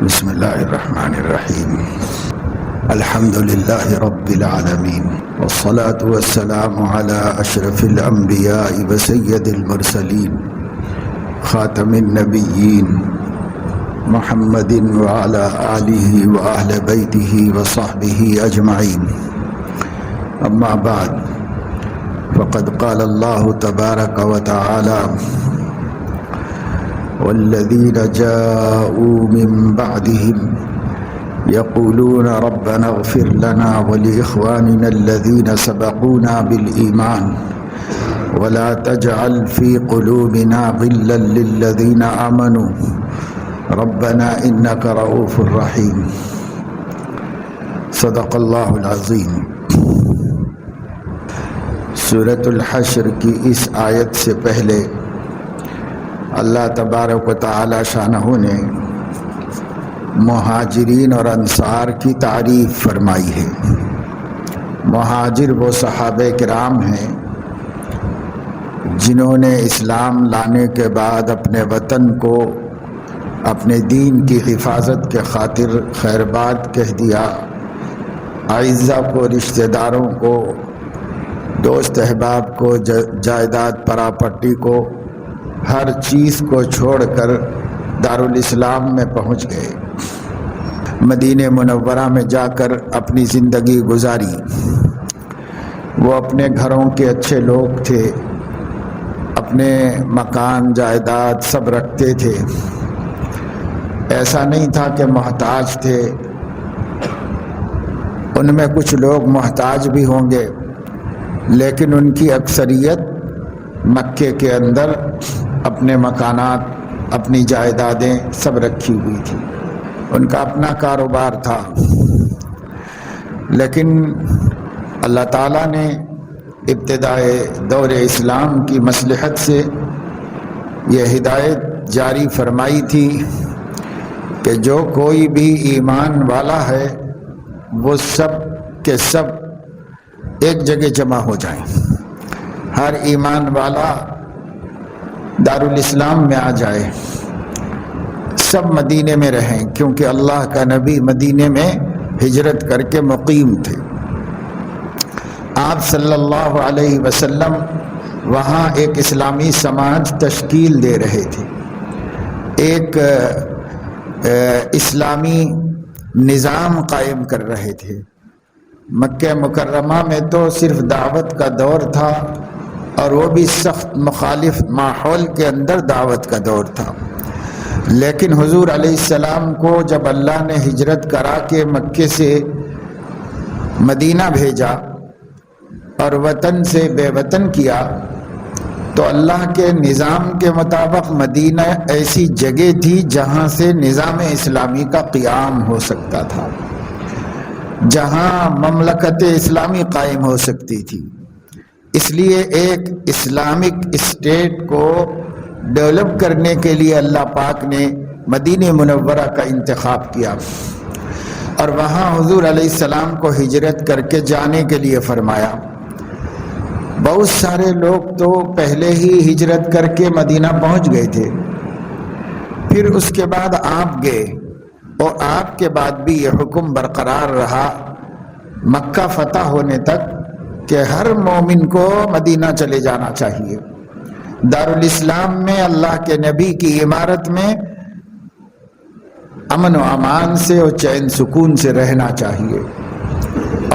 بسم اللہ الرحمن الرحیم الحمد للہ رب العالمین والصلاة والسلام علی اشرف الانبیاء وسید المرسلین خاتم النبیین محمد وعلی آلہ وآہل بیتہ وصحبہ اجمعین اما بعد فقد قال اللہ تبارک وتعالی والذین جاءوا من بعدهم يقولون ربنا اغفر لنا ولإخواننا الذين سبقونا بالإيمان ولا تجعل في قلوبنا غلا للذين آمنوا ربنا إنك رؤوف رحيم صدق اللہ العظیم۔ سورۃ الحشر کی اس آیت سے پہلے اللہ تبارک و تعالی شانہ نے مہاجرین اور انصار کی تعریف فرمائی ہے۔ مہاجر وہ صحابہ کرام ہیں جنہوں نے اسلام لانے کے بعد اپنے وطن کو اپنے دین کی حفاظت کے خاطر خیر باد کہہ دیا، اعزہ کو، رشتہ داروں کو، دوست احباب کو، جائیداد پراپرٹی کو، ہر چیز کو چھوڑ کر دارالاسلام میں پہنچ گئے، مدینہ منورہ میں جا کر اپنی زندگی گزاری۔ وہ اپنے گھروں کے اچھے لوگ تھے، اپنے مکان جائیداد سب رکھتے تھے، ایسا نہیں تھا کہ محتاج تھے۔ ان میں کچھ لوگ محتاج بھی ہوں گے، لیکن ان کی اکثریت مکے کے اندر اپنے مکانات، اپنی جائیدادیں سب رکھی ہوئی تھی، ان کا اپنا کاروبار تھا۔ لیکن اللہ تعالیٰ نے ابتدائے دور اسلام کی مصلحت سے یہ ہدایت جاری فرمائی تھی کہ جو کوئی بھی ایمان والا ہے وہ سب کے سب ایک جگہ جمع ہو جائیں، ہر ایمان والا دارالاسلام میں آ جائے، سب مدینے میں رہیں، کیونکہ اللہ کا نبی مدینے میں ہجرت کر کے مقیم تھے۔ آپ صلی اللہ علیہ وسلم وہاں ایک اسلامی سماج تشکیل دے رہے تھے، ایک اسلامی نظام قائم کر رہے تھے۔ مکہ مکرمہ میں تو صرف دعوت کا دور تھا، اور وہ بھی سخت مخالف ماحول کے اندر دعوت کا دور تھا۔ لیکن حضور علیہ السلام کو جب اللہ نے ہجرت کرا کے مکے سے مدینہ بھیجا اور وطن سے بے وطن کیا، تو اللہ کے نظام کے مطابق مدینہ ایسی جگہ تھی جہاں سے نظام اسلامی کا قیام ہو سکتا تھا، جہاں مملکت اسلامی قائم ہو سکتی تھی۔ اس لیے ایک اسلامک اسٹیٹ کو ڈیولپ کرنے کے لیے اللہ پاک نے مدینہ منورہ کا انتخاب کیا، اور وہاں حضور علیہ السلام کو ہجرت کر کے جانے کے لیے فرمایا۔ بہت سارے لوگ تو پہلے ہی ہجرت کر کے مدینہ پہنچ گئے تھے، پھر اس کے بعد آپ گئے، اور آپ کے بعد بھی یہ حکم برقرار رہا مکہ فتح ہونے تک کہ ہر مومن کو مدینہ چلے جانا چاہیے، دارالاسلام میں اللہ کے نبی کی عمارت میں امن و امان سے اور چین سکون سے رہنا چاہیے،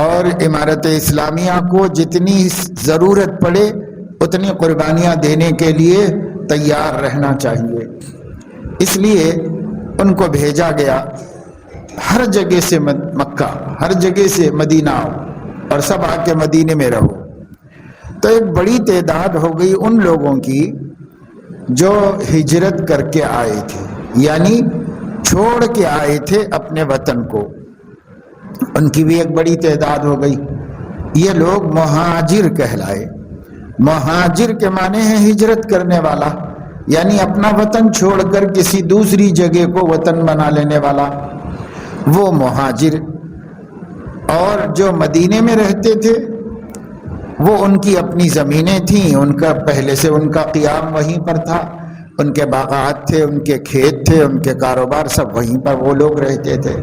اور عمارت اسلامیہ کو جتنی ضرورت پڑے اتنی قربانیاں دینے کے لیے تیار رہنا چاہیے۔ اس لیے ان کو بھیجا گیا، ہر جگہ سے مکہ، ہر جگہ سے مدینہ آؤ، اور سب آ کے مدینے میں رہو۔ تو ایک بڑی تعداد ہو گئی ان لوگوں کی جو ہجرت کر کے آئے تھے، یعنی چھوڑ کے آئے تھے اپنے وطن کو، ان کی بھی ایک بڑی تعداد ہو گئی۔ یہ لوگ مہاجر کہلائے۔ مہاجر کے معنی ہے ہجرت کرنے والا، یعنی اپنا وطن چھوڑ کر کسی دوسری جگہ کو وطن بنا لینے والا، وہ مہاجر۔ اور جو مدینے میں رہتے تھے وہ ان کی اپنی زمینیں تھیں، ان کا پہلے سے ان کا قیام وہیں پر تھا، ان کے باغات تھے، ان کے کھیت تھے، ان کے کاروبار سب وہیں پر وہ لوگ رہتے تھے۔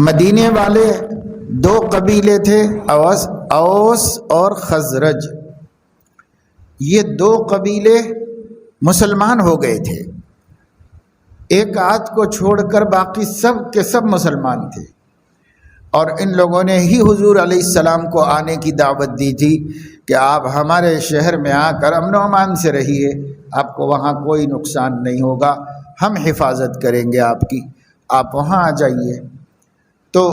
مدینے والے دو قبیلے تھے، اوس اور خزرج۔ یہ دو قبیلے مسلمان ہو گئے تھے، ایک آدھ کو چھوڑ کر باقی سب کے سب مسلمان تھے، اور ان لوگوں نے ہی حضور علیہ السلام کو آنے کی دعوت دی تھی کہ آپ ہمارے شہر میں آ کر امن و امان سے رہیے، آپ کو وہاں کوئی نقصان نہیں ہوگا، ہم حفاظت کریں گے آپ کی، آپ وہاں آ جائیے۔ تو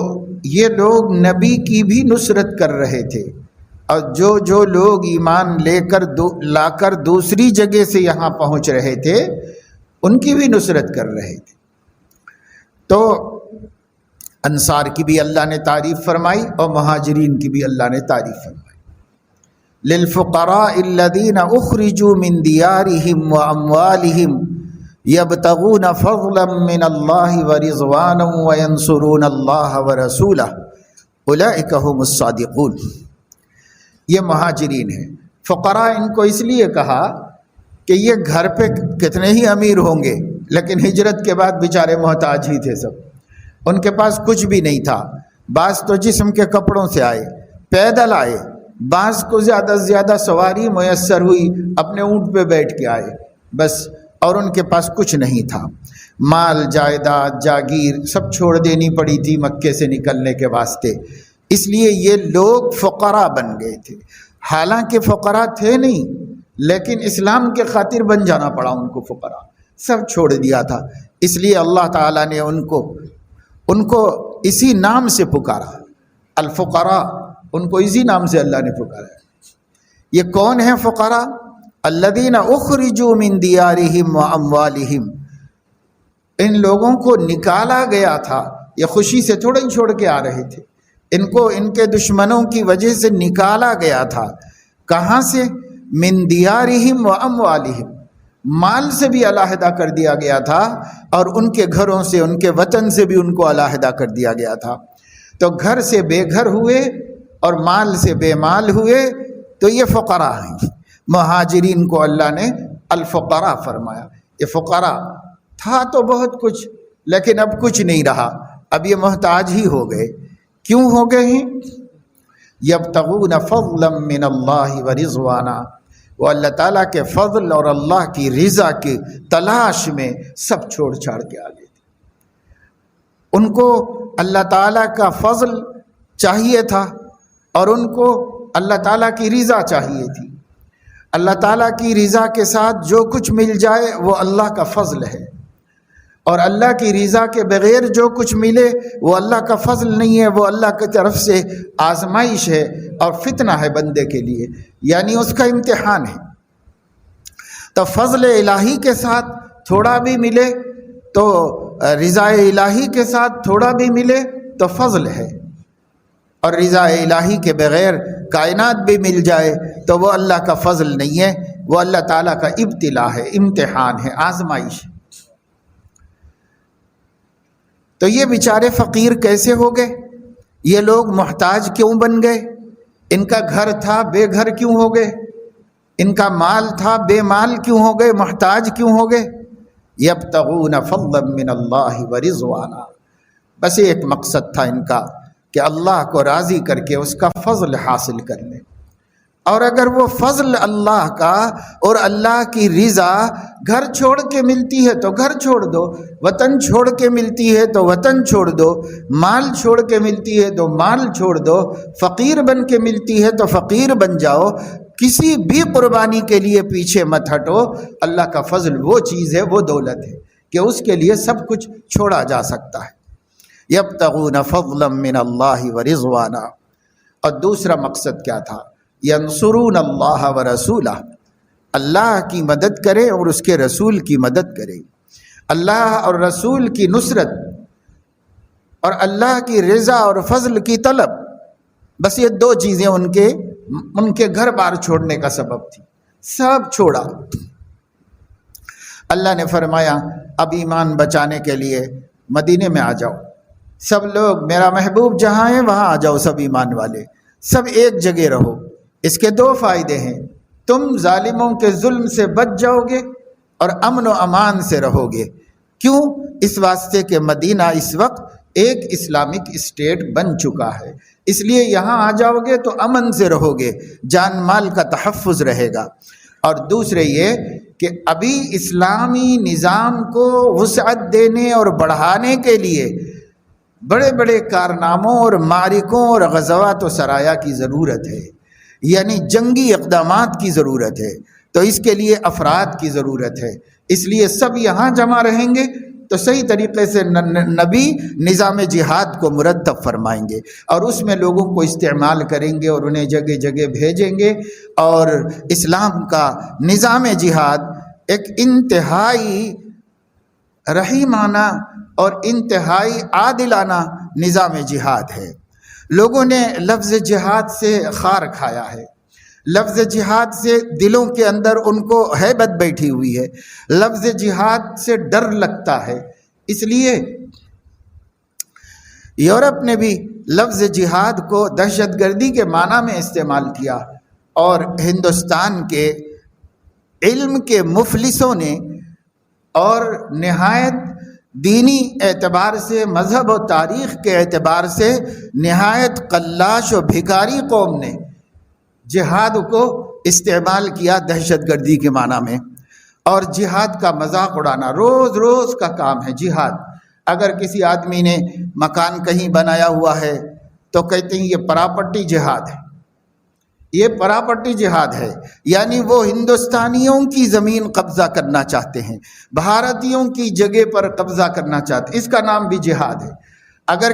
یہ لوگ نبی کی بھی نصرت کر رہے تھے، اور جو لوگ ایمان لا کر دوسری جگہ سے یہاں پہنچ رہے تھے ان کی بھی نصرت کر رہے تھے۔ تو انصار کی بھی اللہ نے تعریف فرمائی اور مہاجرین کی بھی اللہ نے تعریف فرمائی۔ للفقراء الذین اخرجوا من دیارہم واموالہم یبتغون فضلا من اللہ ورضوانا وینصرون اللہ ورسولہ اولئک هم الصادقون۔ یہ مہاجرین ہیں۔ فقراء ان کو اس لیے کہا کہ یہ گھر پہ کتنے ہی امیر ہوں گے لیکن ہجرت کے بعد بیچارے محتاج ہی تھے، سب ان کے پاس کچھ بھی نہیں تھا۔ بعض تو جسم کے کپڑوں سے آئے، پیدل آئے، بعض کو زیادہ سے زیادہ سواری میسر ہوئی، اپنے اونٹ پہ بیٹھ کے آئے بس، اور ان کے پاس کچھ نہیں تھا۔ مال جائیداد جاگیر سب چھوڑ دینی پڑی تھی مکے سے نکلنے کے واسطے، اس لیے یہ لوگ فقراء بن گئے تھے۔ حالانکہ فقراء تھے نہیں، لیکن اسلام کے خاطر بن جانا پڑا ان کو فقراء، سب چھوڑ دیا تھا، اس لیے اللہ تعالیٰ نے ان کو اسی نام سے پکارا، الفقراء، ان کو اسی نام سے اللہ نے پکارا۔ یہ کون ہیں فقراء؟ الذین اخرجوا من دیارہم واموالہم، ان لوگوں کو نکالا گیا تھا، یہ خوشی سے تھوڑا ہی چھوڑ کے آ رہے تھے، ان کو ان کے دشمنوں کی وجہ سے نکالا گیا تھا۔ کہاں سے؟ من دیارہم واموالہم، مال سے بھی علیحدہ کر دیا گیا تھا، اور ان کے گھروں سے، ان کے وطن سے بھی ان کو علیحدہ کر دیا گیا تھا۔ تو گھر سے بے گھر ہوئے اور مال سے بے مال ہوئے، تو یہ فقراء ہیں۔ مہاجرین کو اللہ نے الفقراء فرمایا۔ یہ فقراء تھا تو بہت کچھ، لیکن اب کچھ نہیں رہا، اب یہ محتاج ہی ہو گئے۔ کیوں ہو گئے ہیں؟ یبتغون فضلا من اللہ ورضوانا، وہ اللہ تعالیٰ کے فضل اور اللہ کی رضا کی تلاش میں سب چھوڑ چھاڑ کے آ گئے تھے۔ ان کو اللہ تعالیٰ کا فضل چاہیے تھا، اور ان کو اللہ تعالیٰ کی رضا چاہیے تھی۔ اللہ تعالیٰ کی رضا کے ساتھ جو کچھ مل جائے وہ اللہ کا فضل ہے، اور اللہ کی رضا کے بغیر جو کچھ ملے وہ اللہ کا فضل نہیں ہے، وہ اللہ کی طرف سے آزمائش ہے اور فتنہ ہے بندے کے لیے، یعنی اس کا امتحان ہے۔ تو فضل الہی کے ساتھ تھوڑا بھی ملے تو رضا الہی کے ساتھ تھوڑا بھی ملے تو فضل ہے، اور رضا الہی کے بغیر کائنات بھی مل جائے تو وہ اللہ کا فضل نہیں ہے، وہ اللہ تعالیٰ کا ابتلا ہے، امتحان ہے، آزمائش ہے۔ تو یہ بیچارے فقیر کیسے ہو گئے؟ یہ لوگ محتاج کیوں بن گئے؟ ان کا گھر تھا، بے گھر کیوں ہو گئے؟ ان کا مال تھا، بے مال کیوں ہو گئے؟ محتاج کیوں ہو گئے؟ یبتغون فضلا من اللہ ورضوانا، بس ایک مقصد تھا ان کا کہ اللہ کو راضی کر کے اس کا فضل حاصل کر لیں، اور اگر وہ فضل اللہ کا اور اللہ کی رضا گھر چھوڑ کے ملتی ہے تو گھر چھوڑ دو، وطن چھوڑ کے ملتی ہے تو وطن چھوڑ دو، مال چھوڑ کے ملتی ہے تو مال چھوڑ دو، فقیر بن کے ملتی ہے تو فقیر بن جاؤ، کسی بھی قربانی کے لیے پیچھے مت ہٹو۔ اللہ کا فضل وہ چیز ہے، وہ دولت ہے کہ اس کے لیے سب کچھ چھوڑا جا سکتا ہے۔ یبتغون فضلا من اللہ ورضوانا، اور دوسرا مقصد کیا تھا؟ ینصرون اللہ ورسولہ، اللہ کی مدد کرے اور اس کے رسول کی مدد کرے۔ اللہ اور رسول کی نصرت اور اللہ کی رضا اور فضل کی طلب، بس یہ دو چیزیں ان کے گھر بار چھوڑنے کا سبب تھی، سب چھوڑا۔ اللہ نے فرمایا اب ایمان بچانے کے لیے مدینے میں آ جاؤ، سب لوگ میرا محبوب جہاں ہے وہاں آ جاؤ، سب ایمان والے سب ایک جگہ رہو۔ اس کے دو فائدے ہیں، تم ظالموں کے ظلم سے بچ جاؤ گے، اور امن و امان سے رہو گے۔ کیوں؟ اس واسطے کہ مدینہ اس وقت ایک اسلامک اسٹیٹ بن چکا ہے، اس لیے یہاں آ جاؤ گے تو امن سے رہو گے، جان مال کا تحفظ رہے گا۔ اور دوسرے یہ کہ ابھی اسلامی نظام کو وسعت دینے اور بڑھانے کے لیے بڑے بڑے کارناموں اور معرکوں اور غزوات و سرایا کی ضرورت ہے، یعنی جنگی اقدامات کی ضرورت ہے، تو اس کے لیے افراد کی ضرورت ہے۔ اس لیے سب یہاں جمع رہیں گے تو صحیح طریقے سے نبی نظام جہاد کو مرتب فرمائیں گے اور اس میں لوگوں کو استعمال کریں گے اور انہیں جگہ جگہ بھیجیں گے، اور اسلام کا نظام جہاد ایک انتہائی رحیمانہ اور انتہائی عادلانہ نظام جہاد ہے۔ لوگوں نے لفظ جہاد سے خار کھایا ہے، لفظ جہاد سے دلوں کے اندر ان کو ہیبت بیٹھی ہوئی ہے، لفظ جہاد سے ڈر لگتا ہے۔ اس لیے یورپ نے بھی لفظ جہاد کو دہشت گردی کے معنی میں استعمال کیا، اور ہندوستان کے علم کے مفلسوں نے اور نہایت دینی اعتبار سے، مذہب و تاریخ کے اعتبار سے نہایت قلاش و بھکاری قوم نے جہاد کو استعمال کیا دہشت گردی کے معنی میں، اور جہاد کا مذاق اڑانا روز روز کا کام ہے۔ جہاد، اگر کسی آدمی نے مکان کہیں بنایا ہوا ہے تو کہتے ہیں یہ پراپرٹی جہاد ہے، یہ پراپرٹی جہاد ہے، یعنی وہ ہندوستانیوں کی زمین قبضہ کرنا چاہتے ہیں، بھارتیوں کی جگہ پر قبضہ کرنا چاہتے ہیں، اس کا نام بھی جہاد ہے۔ اگر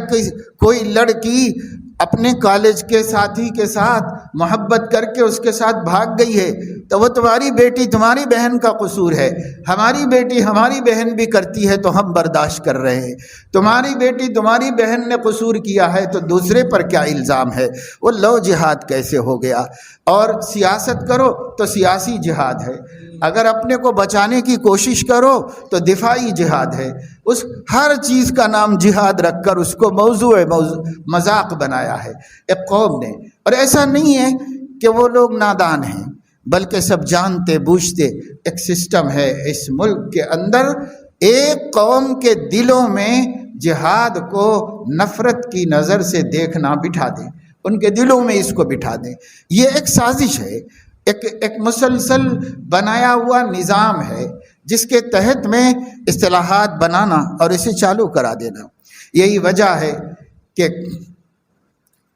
کوئی لڑکی اپنے کالج کے ساتھی کے ساتھ محبت کر کے اس کے ساتھ بھاگ گئی ہے تو وہ تمہاری بیٹی تمہاری بہن کا قصور ہے، ہماری بیٹی ہماری بہن بھی کرتی ہے تو ہم برداشت کر رہے ہیں، تمہاری بیٹی تمہاری بہن نے قصور کیا ہے تو دوسرے پر کیا الزام ہے؟ وہ لو جہاد کیسے ہو گیا؟ اور سیاست کرو تو سیاسی جہاد ہے، اگر اپنے کو بچانے کی کوشش کرو تو دفاعی جہاد ہے۔ اس ہر چیز کا نام جہاد رکھ کر اس کو موضوع مذاق بنایا ہے ایک قوم نے۔ اور ایسا نہیں ہے کہ وہ لوگ نادان ہیں، بلکہ سب جانتے بوجھتے ایک سسٹم ہے اس ملک کے اندر، ایک قوم کے دلوں میں جہاد کو نفرت کی نظر سے دیکھنا بٹھا دیں، ان کے دلوں میں اس کو بٹھا دیں۔ یہ ایک سازش ہے، ایک مسلسل بنایا ہوا نظام ہے جس کے تحت میں اصطلاحات بنانا اور اسے چالو کرا دینا۔ یہی وجہ ہے کہ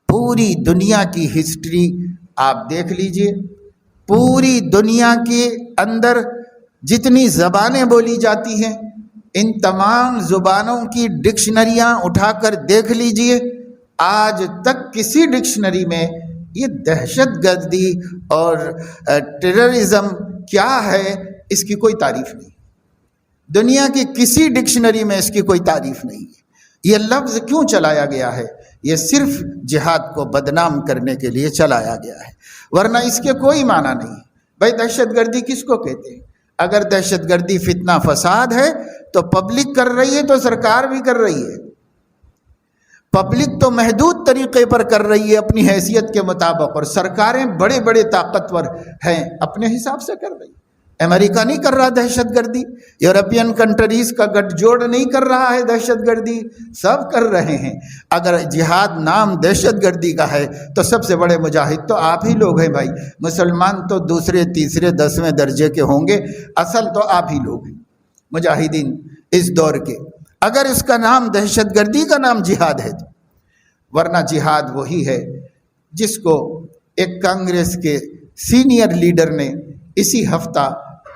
پوری دنیا کی ہسٹری آپ دیکھ لیجئے، پوری دنیا کے اندر جتنی زبانیں بولی جاتی ہیں ان تمام زبانوں کی ڈکشنریاں اٹھا کر دیکھ لیجئے، آج تک کسی ڈکشنری میں یہ دہشت گردی اور ٹیررزم کیا ہے اس کی کوئی تعریف نہیں، دنیا کی کسی ڈکشنری میں اس کی کوئی تعریف نہیں ہے۔ یہ لفظ کیوں چلایا گیا ہے؟ یہ صرف جہاد کو بدنام کرنے کے لیے چلایا گیا ہے، ورنہ اس کے کوئی معنی نہیں۔ بھائی دہشت گردی کس کو کہتے ہیں؟ اگر دہشت گردی فتنہ فساد ہے تو پبلک کر رہی ہے تو سرکار بھی کر رہی ہے، پبلک تو محدود طریقے پر کر رہی ہے اپنی حیثیت کے مطابق، اور سرکاریں بڑے بڑے طاقتور ہیں اپنے حساب سے کر رہی۔ امریکہ نہیں کر رہا دہشت گردی، یورپین کنٹریز کا گٹھ جوڑ نہیں کر رہا ہے دہشت گردی، سب کر رہے ہیں۔ اگر جہاد نام دہشت گردی کا ہے تو سب سے بڑے مجاہد تو آپ ہی لوگ ہیں بھائی، مسلمان تو دوسرے تیسرے 10ویں درجے کے ہوں گے، اصل تو آپ ہی لوگ ہیں مجاہدین اس دور کے، اگر اس کا نام دہشت گردی کا نام جہاد ہے تو۔ ورنہ جہاد وہی ہے جس کو ایک کانگریس کے سینئر لیڈر نے اسی ہفتہ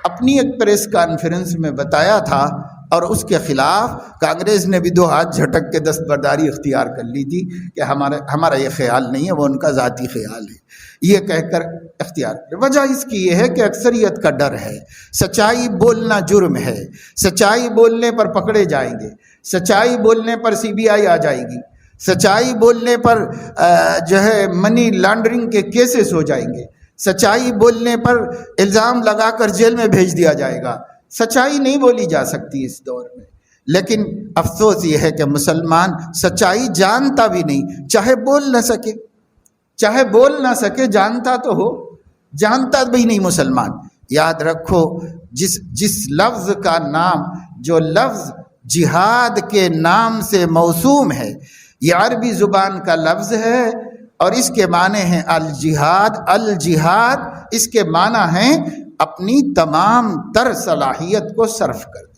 اپنی ایک پریس کانفرنس میں بتایا تھا، اور اس کے خلاف کانگریس نے بھی 2 ہاتھ جھٹک کے دستبرداری اختیار کر لی تھی کہ ہمارا یہ خیال نہیں ہے، وہ ان کا ذاتی خیال ہے، یہ کہہ کر اختیار۔ وجہ اس کی یہ ہے کہ اکثریت کا ڈر ہے، سچائی بولنا جرم ہے، سچائی بولنے پر پکڑے جائیں گے، سچائی بولنے پر CBI آ جائے گی، سچائی بولنے پر جو ہے منی لانڈرنگ کے کیسز ہو جائیں گے، سچائی بولنے پر الزام لگا کر جیل میں بھیج دیا جائے گا۔ سچائی نہیں بولی جا سکتی اس دور میں، لیکن افسوس یہ ہے کہ مسلمان سچائی جانتا بھی نہیں، چاہے بول نہ سکے جانتا تو ہو، جانتا بھی نہیں مسلمان یاد رکھو جس لفظ کا نام، جو لفظ جہاد کے نام سے موسوم ہے، یہ عربی زبان کا لفظ ہے اور اس کے معنی ہیں الجہاد۔ الجہاد اس کے معنی ہیں اپنی تمام تر صلاحیت کو صرف کر دینا،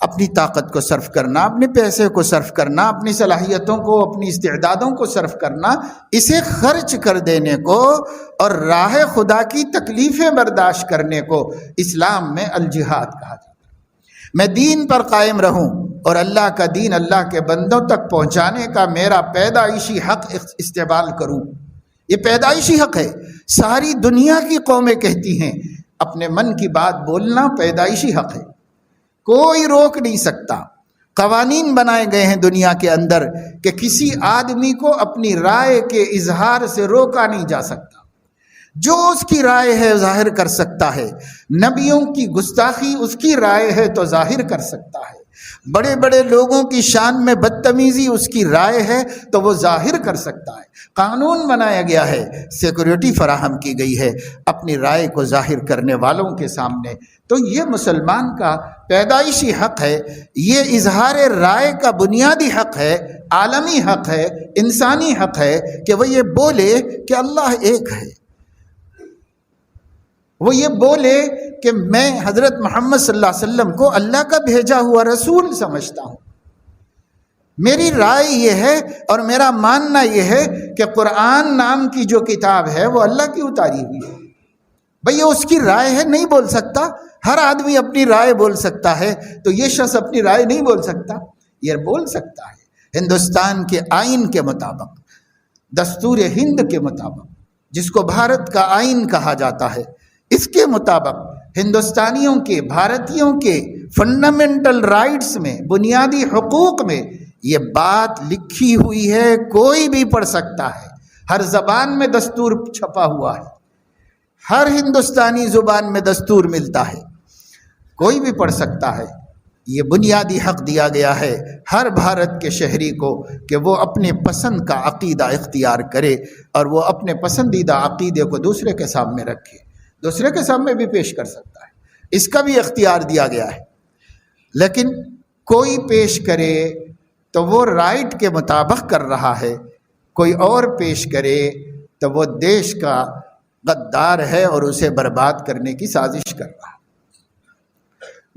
اپنی طاقت کو صرف کرنا، اپنے پیسے کو صرف کرنا، اپنی صلاحیتوں کو، اپنی استعدادوں کو صرف کرنا، اسے خرچ کر دینے کو اور راہ خدا کی تکلیفیں برداشت کرنے کو اسلام میں الجہاد کہا جاتا ہے۔ میں دین پر قائم رہوں اور اللہ کا دین اللہ کے بندوں تک پہنچانے کا میرا پیدائشی حق استعمال کروں، یہ پیدائشی حق ہے۔ ساری دنیا کی قومیں کہتی ہیں اپنے من کی بات بولنا پیدائشی حق ہے، کوئی روک نہیں سکتا۔ قوانین بنائے گئے ہیں دنیا کے اندر کہ کسی آدمی کو اپنی رائے کے اظہار سے روکا نہیں جا سکتا، جو اس کی رائے ہے ظاہر کر سکتا ہے۔ نبیوں کی گستاخی اس کی رائے ہے تو ظاہر کر سکتا ہے، بڑے بڑے لوگوں کی شان میں بدتمیزی اس کی رائے ہے تو وہ ظاہر کر سکتا ہے۔ قانون بنایا گیا ہے، سیکورٹی فراہم کی گئی ہے اپنی رائے کو ظاہر کرنے والوں کے سامنے۔ تو یہ مسلمان کا پیدائشی حق ہے، یہ اظہار رائے کا بنیادی حق ہے، عالمی حق ہے، انسانی حق ہے کہ وہ یہ بولے کہ اللہ ایک ہے، وہ یہ بولے کہ میں حضرت محمد صلی اللہ علیہ وسلم کو اللہ کا بھیجا ہوا رسول سمجھتا ہوں۔ میری رائے یہ ہے اور میرا ماننا یہ ہے کہ قرآن نام کی جو کتاب ہے وہ اللہ کی اتاری ہوئی ہے۔ بھئی یہ اس کی رائے ہے، نہیں بول سکتا، ہر آدمی اپنی رائے بول سکتا ہے، تو یہ شخص اپنی رائے نہیں بول سکتا؟ یہ بول سکتا ہے۔ ہندوستان کے آئین کے مطابق، دستور ہند کے مطابق، جس کو بھارت کا آئین کہا جاتا ہے، اس کے مطابق ہندوستانیوں کے، بھارتیوں کے فنڈامنٹل رائٹس میں، بنیادی حقوق میں یہ بات لکھی ہوئی ہے، کوئی بھی پڑھ سکتا ہے۔ ہر زبان میں دستور چھپا ہوا ہے، ہر ہندوستانی زبان میں دستور ملتا ہے، کوئی بھی پڑھ سکتا ہے۔ یہ بنیادی حق دیا گیا ہے ہر بھارت کے شہری کو کہ وہ اپنے پسند کا عقیدہ اختیار کرے اور وہ اپنے پسندیدہ عقیدے کو دوسرے کے سامنے رکھے، دوسرے کے سامنے بھی پیش کر سکتا ہے، اس کا بھی اختیار دیا گیا ہے۔ لیکن کوئی پیش کرے تو وہ رائٹ کے مطابق کر رہا ہے، کوئی اور پیش کرے تو وہ دیش کا غدار ہے اور اسے برباد کرنے کی سازش کر رہا ہے۔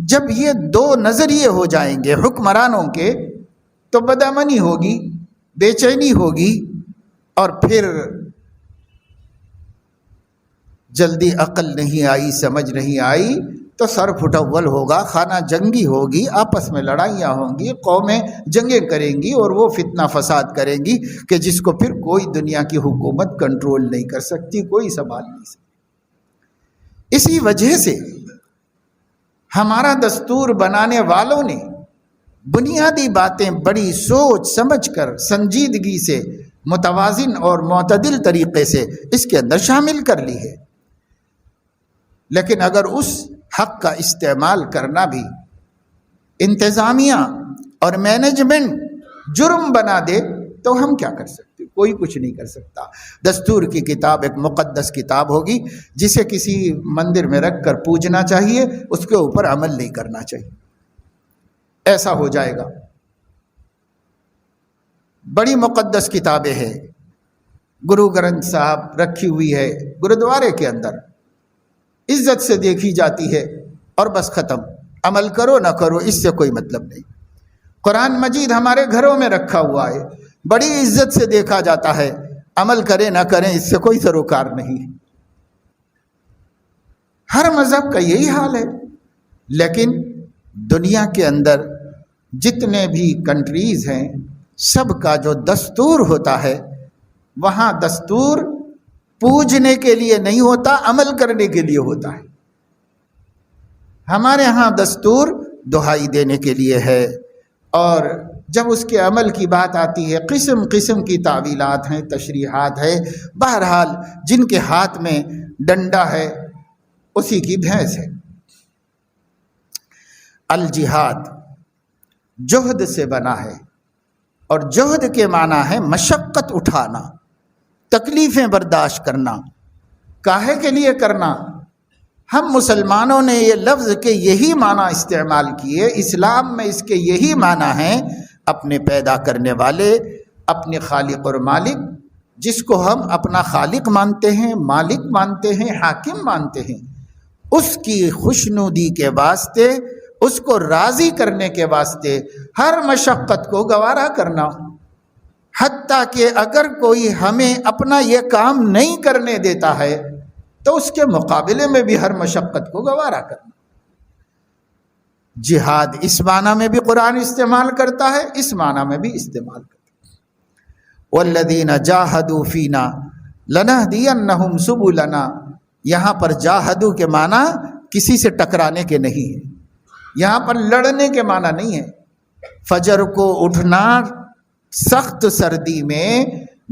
جب یہ دو نظریے ہو جائیں گے حکمرانوں کے تو بدامنی ہوگی، بے چینی ہوگی، اور پھر جلدی عقل نہیں آئی، سمجھ نہیں آئی تو سر پھٹاول ہوگا، خانہ جنگی ہوگی، آپس میں لڑائیاں ہوں گی، قومیں جنگیں کریں گی اور وہ فتنہ فساد کریں گی کہ جس کو پھر کوئی دنیا کی حکومت کنٹرول نہیں کر سکتی، کوئی سنبھال نہیں سکتی۔ اسی وجہ سے ہمارا دستور بنانے والوں نے بنیادی باتیں بڑی سوچ سمجھ کر، سنجیدگی سے، متوازن اور معتدل طریقے سے اس کے اندر شامل کر لی ہے۔ لیکن اگر اس حق کا استعمال کرنا بھی انتظامیہ اور مینجمنٹ جرم بنا دے تو ہم کیا کر سکتے؟ کوئی کچھ نہیں کر سکتا۔ دستور کی کتاب ایک مقدس کتاب ہوگی جسے کسی مندر میں رکھ کر پوجنا چاہیے، اس کے اوپر عمل نہیں کرنا چاہیے، ایسا ہو جائے گا۔ بڑی مقدس کتابیں ہیں، گرو گرنتھ صاحب رکھی ہوئی ہے گرودوارے کے اندر، عزت سے دیکھی جاتی ہے اور بس ختم، عمل کرو نہ کرو اس سے کوئی مطلب نہیں۔ قرآن مجید ہمارے گھروں میں رکھا ہوا ہے، بڑی عزت سے دیکھا جاتا ہے، عمل کریں نہ کریں اس سے کوئی سروکار نہیں۔ ہر مذہب کا یہی حال ہے۔ لیکن دنیا کے اندر جتنے بھی کنٹریز ہیں، سب کا جو دستور ہوتا ہے، وہاں دستور پوجنے کے لیے نہیں ہوتا، عمل کرنے کے لیے ہوتا ہے۔ ہمارے ہاں دستور دہائی دینے کے لیے ہے، اور جب اس کے عمل کی بات آتی ہے قسم قسم کی تعویلات ہیں، تشریحات ہے۔ بہرحال جن کے ہاتھ میں ڈنڈا ہے اسی کی بھینس ہے۔ الجہاد جہد سے بنا ہے، اور جہد کے معنی ہے مشقت اٹھانا، تکلیفیں برداشت کرنا۔ کاہے کے لیے کرنا؟ ہم مسلمانوں نے یہ لفظ کے یہی معنی استعمال کیے، اسلام میں اس کے یہی معنی ہیں، اپنے پیدا کرنے والے، اپنے خالق اور مالک، جس کو ہم اپنا خالق مانتے ہیں، مالک مانتے ہیں، حاکم مانتے ہیں، اس کی خوشنودی کے واسطے، اس کو راضی کرنے کے واسطے ہر مشقت کو گوارا کرنا، حتیٰ کہ اگر کوئی ہمیں اپنا یہ کام نہیں کرنے دیتا ہے تو اس کے مقابلے میں بھی ہر مشقت کو گوارا کرنا۔ جہاد اس معنی میں بھی قرآن استعمال کرتا ہے، اس معنی میں بھی استعمال کرتا ہے۔ وَالَّذِينَ جَاهَدُوا فِينَا لَنَهْدِيَنَّهُمْ سُبُلَنَا، یہاں پر جاہدو کے معنی کسی سے ٹکرانے کے نہیں ہے، یہاں پر لڑنے کے معنی نہیں ہے۔ فجر کو اٹھنا سخت سردی میں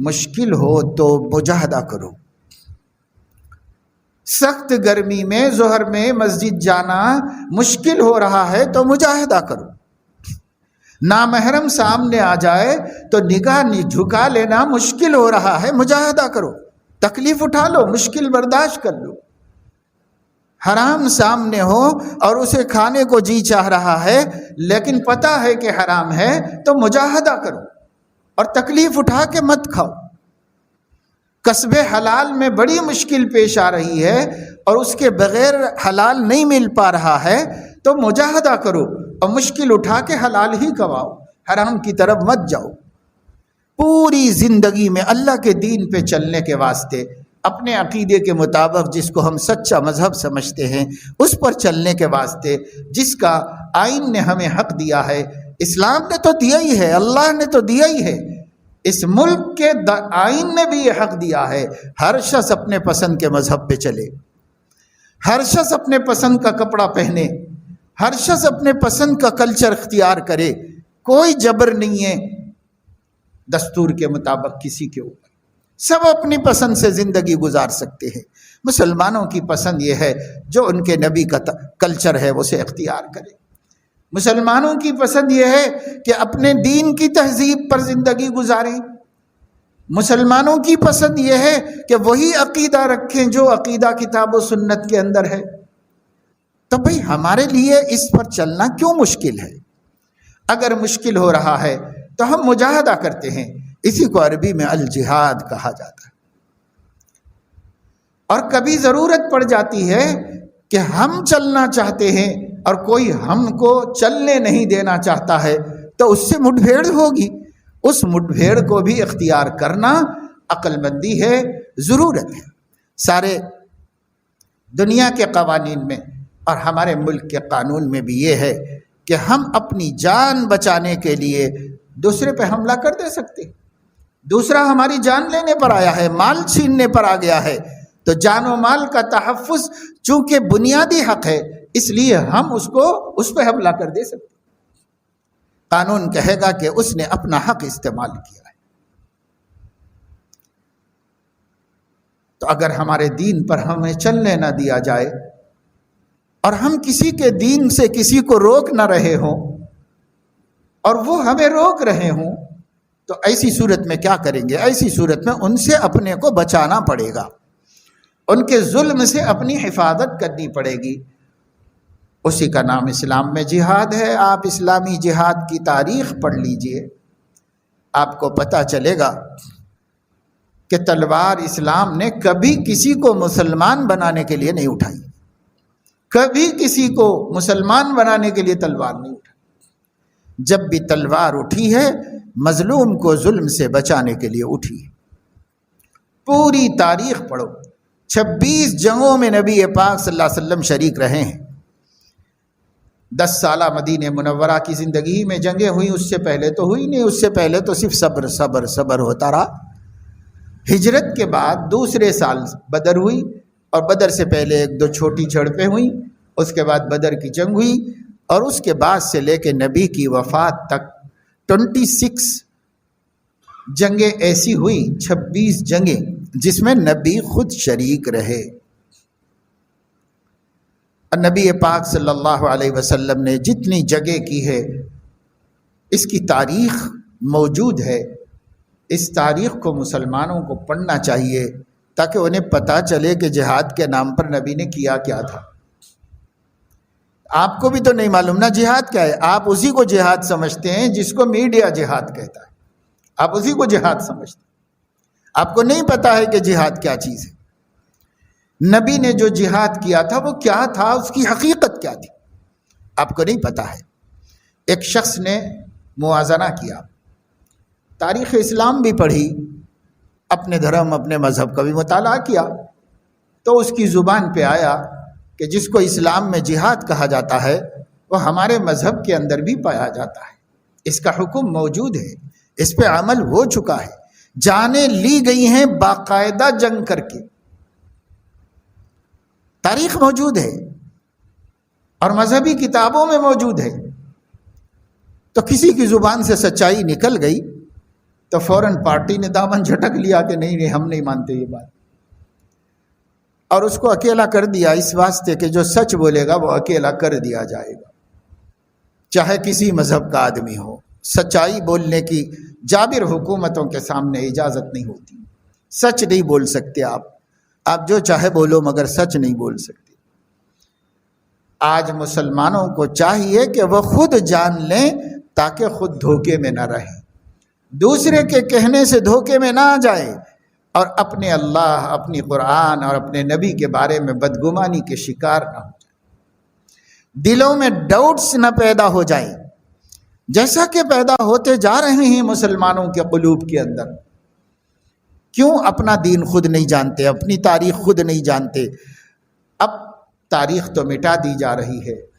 مشکل ہو تو مجاہدہ کرو، سخت گرمی میں ظہر میں مسجد جانا مشکل ہو رہا ہے تو مجاہدہ کرو، نامحرم سامنے آ جائے تو نگاہ جھکا لینا مشکل ہو رہا ہے، مجاہدہ کرو، تکلیف اٹھا لو، مشکل برداشت کر لو۔ حرام سامنے ہو اور اسے کھانے کو جی چاہ رہا ہے لیکن پتہ ہے کہ حرام ہے تو مجاہدہ کرو اور تکلیف اٹھا کے مت کھاؤ۔ کسب حلال میں بڑی مشکل پیش آ رہی ہے اور اس کے بغیر حلال نہیں مل پا رہا ہے تو مجاہدہ کرو اور مشکل اٹھا کے حلال ہی کماؤ، حرام کی طرف مت جاؤ۔ پوری زندگی میں اللہ کے دین پہ چلنے کے واسطے، اپنے عقیدے کے مطابق جس کو ہم سچا مذہب سمجھتے ہیں اس پر چلنے کے واسطے، جس کا آئین نے ہمیں حق دیا ہے، اسلام نے تو دیا ہی ہے، اللہ نے تو دیا ہی ہے، اس ملک کے آئین نے بھی یہ حق دیا ہے، ہر شخص اپنے پسند کے مذہب پہ چلے، ہر شخص اپنے پسند کا کپڑا پہنے، ہر شخص اپنے پسند کا کلچر اختیار کرے، کوئی جبر نہیں ہے دستور کے مطابق کسی کے اوپر، سب اپنی پسند سے زندگی گزار سکتے ہیں۔ مسلمانوں کی پسند یہ ہے جو ان کے نبی کا کلچر ہے اسے اختیار کرے، مسلمانوں کی پسند یہ ہے کہ اپنے دین کی تہذیب پر زندگی گزاریں، مسلمانوں کی پسند یہ ہے کہ وہی عقیدہ رکھیں جو عقیدہ کتاب و سنت کے اندر ہے۔ تو بھئی ہمارے لیے اس پر چلنا کیوں مشکل ہے؟ اگر مشکل ہو رہا ہے تو ہم مجاہدہ کرتے ہیں، اسی کو عربی میں الجہاد کہا جاتا ہے۔ اور کبھی ضرورت پڑ جاتی ہے کہ ہم چلنا چاہتے ہیں اور کوئی ہم کو چلنے نہیں دینا چاہتا ہے تو اس سے مٹ بھیڑ ہوگی، اس مٹ بھیڑ کو بھی اختیار کرنا عقل مندی ہے، ضرورت ہے۔ سارے دنیا کے قوانین میں اور ہمارے ملک کے قانون میں بھی یہ ہے کہ ہم اپنی جان بچانے کے لیے دوسرے پہ حملہ کر دے سکتے، دوسرا ہماری جان لینے پر آیا ہے، مال چھیننے پر آ گیا ہے، تو جان و مال کا تحفظ چونکہ بنیادی حق ہے اس لیے ہم اس پہ حملہ کر دے سکتے، قانون کہے گا کہ اس نے اپنا حق استعمال کیا ہے۔ تو اگر ہمارے دین پر ہمیں چلنے نہ دیا جائے اور ہم کسی کے دین سے کسی کو روک نہ رہے ہوں اور وہ ہمیں روک رہے ہوں تو ایسی صورت میں کیا کریں گے؟ ایسی صورت میں ان سے اپنے کو بچانا پڑے گا، ان کے ظلم سے اپنی حفاظت کرنی پڑے گی۔ اسی کا نام اسلام میں جہاد ہے۔ آپ اسلامی جہاد کی تاریخ پڑھ لیجئے، آپ کو پتہ چلے گا کہ تلوار اسلام نے کبھی کسی کو مسلمان بنانے کے لیے نہیں اٹھائی، کبھی کسی کو مسلمان بنانے کے لیے تلوار نہیں اٹھائی۔ جب بھی تلوار اٹھی ہے مظلوم کو ظلم سے بچانے کے لیے اٹھی ہے۔ پوری تاریخ پڑھو، 26 جنگوں میں نبی پاک صلی اللہ علیہ وسلم شریک رہے ہیں۔ 10 سالہ مدینہ منورہ کی زندگی میں جنگیں ہوئی، اس سے پہلے تو ہوئی نہیں، اس سے پہلے تو صرف صبر صبر صبر ہوتا رہا۔ ہجرت کے بعد دوسرے سال بدر ہوئی اور بدر سے پہلے 1-2 چھوٹی جھڑپیں ہوئیں، اس کے بعد بدر کی جنگ ہوئی اور اس کے بعد سے لے کے نبی کی وفات تک 26 جنگیں ایسی ہوئی، 26 جنگیں جس میں نبی خود شریک رہے۔ اور نبی پاک صلی اللہ علیہ وسلم نے جتنی جگہ کی ہے اس کی تاریخ موجود ہے۔ اس تاریخ کو مسلمانوں کو پڑھنا چاہیے تاکہ انہیں پتہ چلے کہ جہاد کے نام پر نبی نے کیا کیا تھا۔ آپ کو بھی تو نہیں معلوم نا جہاد کیا ہے. آپ اسی کو جہاد سمجھتے ہیں جس کو میڈیا جہاد کہتا ہے. آپ اسی کو جہاد سمجھتے ہیں. آپ کو نہیں پتا ہے کہ جہاد کیا چیز ہے. نبی نے جو جہاد کیا تھا وہ کیا تھا, اس کی حقیقت کیا تھی, آپ کو نہیں پتا ہے. ایک شخص نے موازنہ کیا, تاریخ اسلام بھی پڑھی, اپنے دھرم اپنے مذہب کا بھی مطالعہ کیا, تو اس کی زبان پہ آیا کہ جس کو اسلام میں جہاد کہا جاتا ہے وہ ہمارے مذہب کے اندر بھی پایا جاتا ہے. اس کا حکم موجود ہے, اس پہ عمل ہو چکا ہے, جانیں لی گئی ہیں باقاعدہ جنگ کر کے, تاریخ موجود ہے اور مذہبی کتابوں میں موجود ہے. تو کسی کی زبان سے سچائی نکل گئی تو فوراً پارٹی نے دامن جھٹک لیا کہ نہیں ہم نہیں مانتے یہ بات, اور اس کو اکیلا کر دیا اس واسطے کہ جو سچ بولے گا وہ اکیلا کر دیا جائے گا, چاہے کسی مذہب کا آدمی ہو. سچائی بولنے کی جابر حکومتوں کے سامنے اجازت نہیں ہوتی. سچ نہیں بول سکتے آپ جو چاہے بولو مگر سچ نہیں بول سکتے. آج مسلمانوں کو چاہیے کہ وہ خود جان لیں تاکہ خود دھوکے میں نہ رہیں, دوسرے کے کہنے سے دھوکے میں نہ آ جائے, اور اپنے اللہ, اپنی قرآن اور اپنے نبی کے بارے میں بدگمانی کے شکار نہ ہو جائے. دلوں میں ڈاؤٹس نہ پیدا ہو جائیں جیسا کہ پیدا ہوتے جا رہے ہیں مسلمانوں کے قلوب کے اندر. کیوں اپنا دین خود نہیں جانتے, اپنی تاریخ خود نہیں جانتے؟ اب تاریخ تو مٹا دی جا رہی ہے.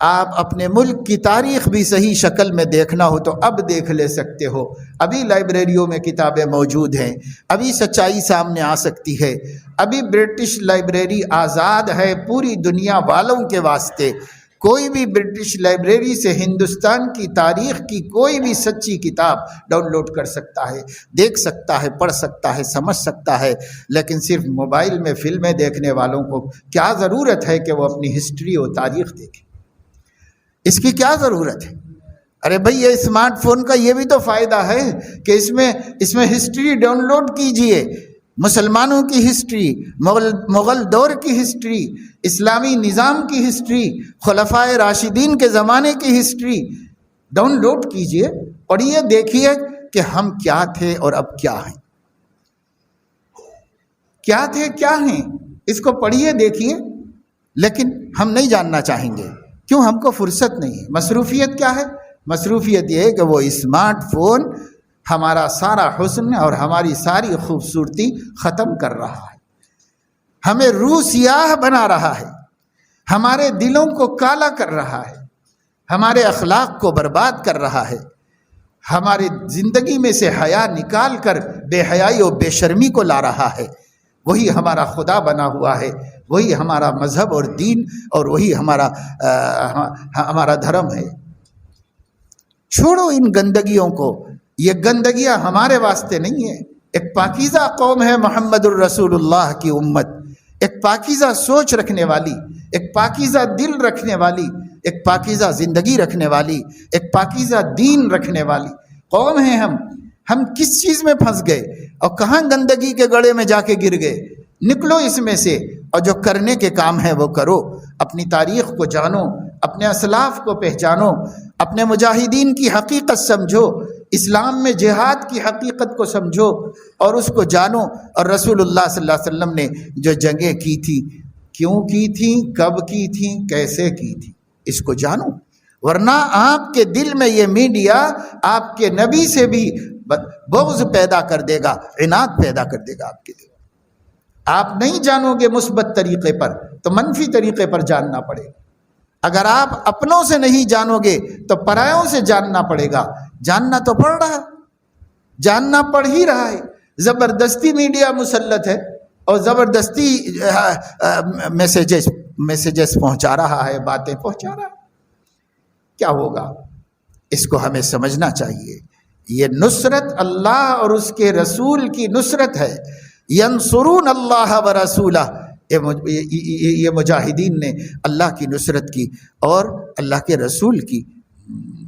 آپ اپنے ملک کی تاریخ بھی صحیح شکل میں دیکھنا ہو تو اب دیکھ لے سکتے ہو. ابھی لائبریریوں میں کتابیں موجود ہیں, ابھی سچائی سامنے آ سکتی ہے. ابھی برٹش لائبریری آزاد ہے پوری دنیا والوں کے واسطے. کوئی بھی برٹش لائبریری سے ہندوستان کی تاریخ کی کوئی بھی سچی کتاب ڈاؤن لوڈ کر سکتا ہے, دیکھ سکتا ہے, پڑھ سکتا ہے, سمجھ سکتا ہے. لیکن صرف موبائل میں فلمیں دیکھنے والوں کو کیا ضرورت ہے کہ وہ اپنی ہسٹری اور تاریخ دیکھیں؟ اس کی کیا ضرورت ہے؟ ارے بھائی یہ اسمارٹ فون کا یہ بھی تو فائدہ ہے کہ اس میں ہسٹری ڈاؤن لوڈ کیجئے. مسلمانوں کی ہسٹری, مغل دور کی ہسٹری, اسلامی نظام کی ہسٹری, خلفائے راشدین کے زمانے کی ہسٹری ڈاؤن لوڈ کیجئے, پڑھیے, دیکھیے کہ ہم کیا تھے اور اب کیا ہیں. کیا تھے کیا ہیں اس کو پڑھیے, دیکھیے. لیکن ہم نہیں جاننا چاہیں گے. کیوں؟ ہم کو فرصت نہیں ہے. مصروفیت کیا ہے؟ مصروفیت یہ ہے کہ وہ اسمارٹ فون ہمارا سارا حسن اور ہماری ساری خوبصورتی ختم کر رہا ہے, ہمیں روح سیاہ بنا رہا ہے, ہمارے دلوں کو کالا کر رہا ہے, ہمارے اخلاق کو برباد کر رہا ہے, ہماری زندگی میں سے حیا نکال کر بے حیائی اور بے شرمی کو لا رہا ہے. وہی ہمارا خدا بنا ہوا ہے, وہی ہمارا مذہب اور دین اور وہی ہمارا دھرم ہے. چھوڑو ان گندگیوں کو, یہ گندگیاں ہمارے واسطے نہیں ہیں. ایک پاکیزہ قوم ہے محمد الرسول اللہ کی امت, ایک پاکیزہ سوچ رکھنے والی, ایک پاکیزہ دل رکھنے والی, ایک پاکیزہ زندگی رکھنے والی, ایک پاکیزہ دین رکھنے والی قوم ہے. ہم کس چیز میں پھنس گئے اور کہاں گندگی کے گڑھے میں جا کے گر گئے؟ نکلو اس میں سے اور جو کرنے کے کام ہے وہ کرو. اپنی تاریخ کو جانو, اپنے اسلاف کو پہچانو, اپنے مجاہدین کی حقیقت سمجھو, اسلام میں جہاد کی حقیقت کو سمجھو اور اس کو جانو. اور رسول اللہ صلی اللہ علیہ وسلم نے جو جنگیں کی تھی, کیوں کی تھیں, کب کی تھیں, کیسے کی تھیں, اس کو جانو. ورنہ آپ کے دل میں یہ میڈیا آپ کے نبی سے بھی بغض پیدا کر دے گا, عناد پیدا کر دے گا آپ کے دل. آپ نہیں جانو گے مثبت طریقے پر تو منفی طریقے پر جاننا پڑے گا. اگر آپ اپنوں سے نہیں جانو گے تو پرایوں سے جاننا پڑے گا. جاننا تو پڑ رہا, جاننا پڑ ہی رہا ہے. زبردستی میڈیا مسلط ہے اور زبردستی میسیجز پہنچا رہا ہے, باتیں پہنچا رہا ہے. کیا ہوگا؟ اس کو ہمیں سمجھنا چاہیے. یہ نصرت اللہ اور اس کے رسول کی نصرت ہے. ینصرون اللہ ورسولہ, یہ مجاہدین نے اللہ کی نصرت کی اور اللہ کے رسول کی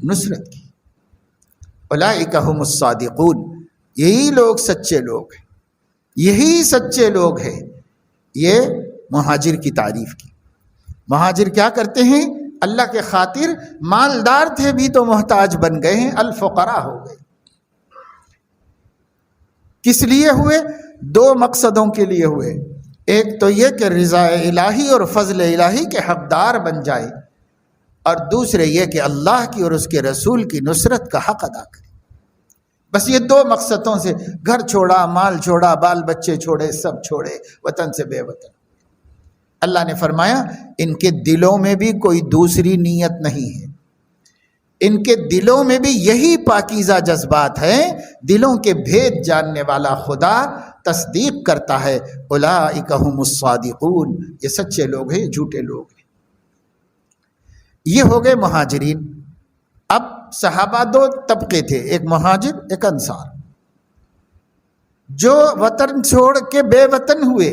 نصرت کی. اولئک هم الصادقون, یہی لوگ سچے لوگ ہیں, یہی سچے لوگ ہیں. یہ مہاجر کی تعریف کی. مہاجر کیا کرتے ہیں؟ اللہ کے خاطر مالدار تھے بھی تو محتاج بن گئے ہیں، الفقراء ہو گئے۔ کس لیے ہوئے؟ دو مقصدوں کے لیے ہوئے، ایک تو یہ کہ رضا الہی اور فضل الہی کے حقدار بن جائے، اور دوسرے یہ کہ اللہ کی اور اس کے رسول کی نصرت کا حق ادا کرے۔ بس یہ دو مقصدوں سے گھر چھوڑا، مال چھوڑا، بال بچے چھوڑے، سب چھوڑے، وطن سے بے وطن۔ اللہ نے فرمایا ان کے دلوں میں بھی کوئی دوسری نیت نہیں ہے، ان کے دلوں میں بھی یہی پاکیزہ جذبات ہیں۔ دلوں کے بھید جاننے والا خدا تصدیق کرتا ہے، اولئک ھم الصادقون، یہ سچے لوگ ہیں، یہ جھوٹے لوگ ہیں۔ یہ ہو گئے مہاجرین۔ اب صحابہ دو طبقے تھے، ایک مہاجر ایک انصار۔ جو وطن چھوڑ کے بے وطن ہوئے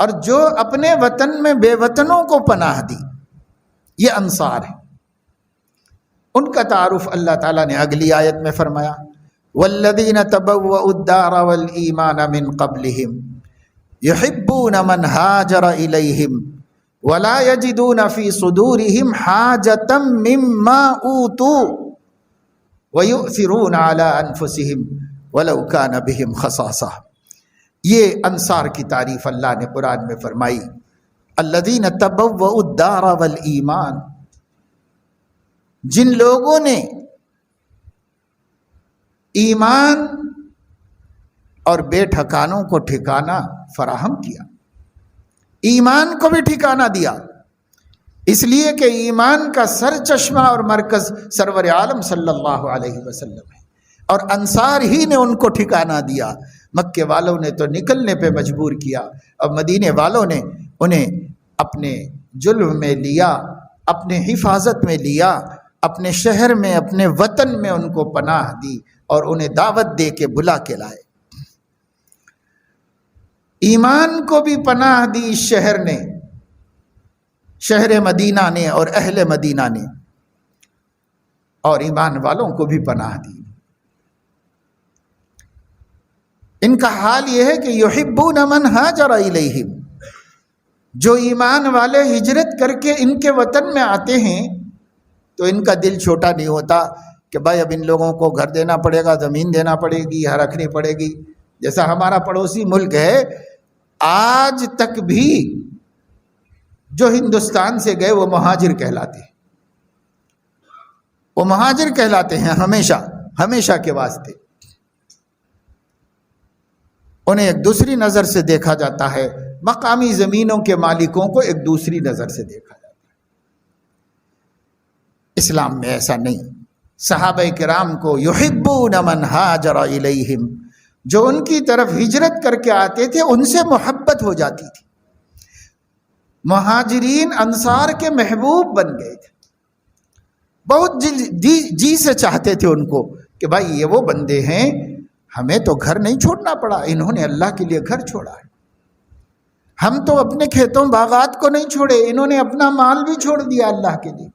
اور جو اپنے وطن میں بے وطنوں کو پناہ دی، یہ انصار ہیں۔ ان کا تعارف اللہ تعالیٰ نے اگلی آیت میں فرمایا، والذین تبوؤوا الدار والایمان من قبلہم یحبون من ہاجر الیہم ولا یجدون فی صدورہم حاجۃ مما اوتوا ویؤثرون علی انفسہم ولو کان بہم خصاصہ۔ یہ انصار کی تعریف اللہ نے قرآن میں فرمائی، الذین تبوؤا الدار والایمان، جن لوگوں نے ایمان اور بے ٹھکانوں کو ٹھکانہ فراہم کیا، ایمان کو بھی ٹھکانہ دیا، اس لیے کہ ایمان کا سر چشمہ اور مرکز سرور عالم صلی اللہ علیہ وسلم ہے، اور انصار ہی نے ان کو ٹھکانہ دیا۔ مکے والوں نے تو نکلنے پہ مجبور کیا، اور مدینے والوں نے انہیں اپنے جلم میں لیا، اپنے حفاظت میں لیا، اپنے شہر میں، اپنے وطن میں ان کو پناہ دی اور انہیں دعوت دے کے بلا کے لائے۔ ایمان کو بھی پناہ دی اس شہر نے، شہر مدینہ نے اور اہل مدینہ نے، اور ایمان والوں کو بھی پناہ دی۔ ان کا حال یہ ہے کہ یحبون من ہاجر الیہم، جو ایمان والے ہجرت کر کے ان کے وطن میں آتے ہیں تو ان کا دل چھوٹا نہیں ہوتا کہ بھائی اب ان لوگوں کو گھر دینا پڑے گا، زمین دینا پڑے گی، یہاں رکھنی پڑے گی۔ جیسا ہمارا پڑوسی ملک ہے، آج تک بھی جو ہندوستان سے گئے وہ مہاجر کہلاتے ہیں، وہ مہاجر کہلاتے ہیں ہمیشہ، ہمیشہ کے واسطے۔ انہیں ایک دوسری نظر سے دیکھا جاتا ہے، مقامی زمینوں کے مالکوں کو ایک دوسری نظر سے دیکھا جاتا ہے۔ اسلام میں ایسا نہیں۔ صحابہ کرام کو یحبون من ہاجر الیہم، جو ان کی طرف ہجرت کر کے آتے تھے ان سے محبت ہو جاتی تھی۔ مہاجرین انصار کے محبوب بن گئے تھے، بہت جی سے چاہتے تھے ان کو کہ بھائی یہ وہ بندے ہیں، ہمیں تو گھر نہیں چھوڑنا پڑا، انہوں نے اللہ کے لیے گھر چھوڑا ہے۔ ہم تو اپنے کھیتوں باغات کو نہیں چھوڑے، انہوں نے اپنا مال بھی چھوڑ دیا اللہ کے لیے۔